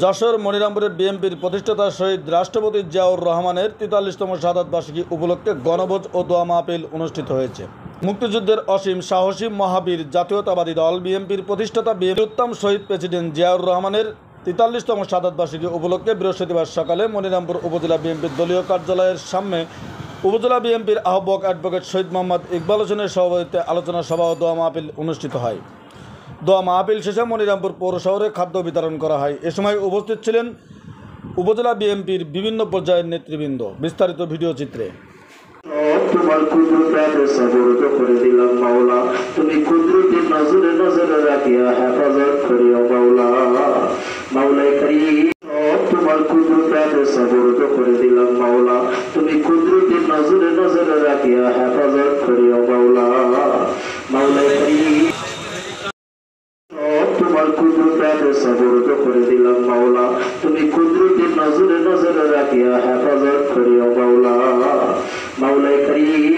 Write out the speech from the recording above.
যশোর মনিরামপুরে বিএনপির প্রতিষ্ঠাতা শহীদ রাষ্ট্রপতি জিয়াউর রহমানের ৪৩তম শাহাদাত বার্ষিকী উপলক্ষে গণভোজ ও দোয়া মাহফিল অনুষ্ঠিত হয়েছে। মুক্তিযুদ্ধের অসীম সাহসী মহাবীর জাতীয়তাবাদী দল বিএনপির প্রতিষ্ঠাতা উত্তম শহীদ প্রেসিডেন্ট জিয়াউর রহমানের ৪৩তম শাহাদাত বার্ষিকী উপলক্ষে বৃহস্পতিবার সকালে মনিরামপুর উপজেলা বিএনপির দলীয় কার্যালয়ের সামনে উপজেলা বিএনপির আহ্বায়ক অ্যাডভোকেট শহীদ মোহাম্মদ ইকবাল হোসেনের সভাপতিত্বে আলোচনা সভা ও দোয়া মাহফিল অনুষ্ঠিত হয়। দোয়া মাহফিল শেষে মনিরামপুর পৌর শহরে খাদ্য বিতরণ করা হয়। এ সময় উপস্থিত ছিলেন উপজেলা বিএনপির বিভিন্ন পর্যায়ের নেতৃবৃন্দ। বিস্তারিত ভিডিও চিত্রে। তোমার কুদরতে সাবরত করে দিলাম মাওলা, তুমি কুদরতের নজরে নজরে রাখিয়া হেফাজত করিও মাওলা। মাওলাই কারীম তোমার কুদরতে সাবরত করে দিলাম মাওলা, তুমি কুদরতের নজরে নজরে রাখিয়া হেফাজত করিও মাওলা। মাওলাই কারীম তোমার কুদরতে সাবরত করে দিলাম মাওলা, তুমি কুদরতের নজরে নজরে রাখিয়া হেফাজত করিও মাওলা। মাওলাই কারীম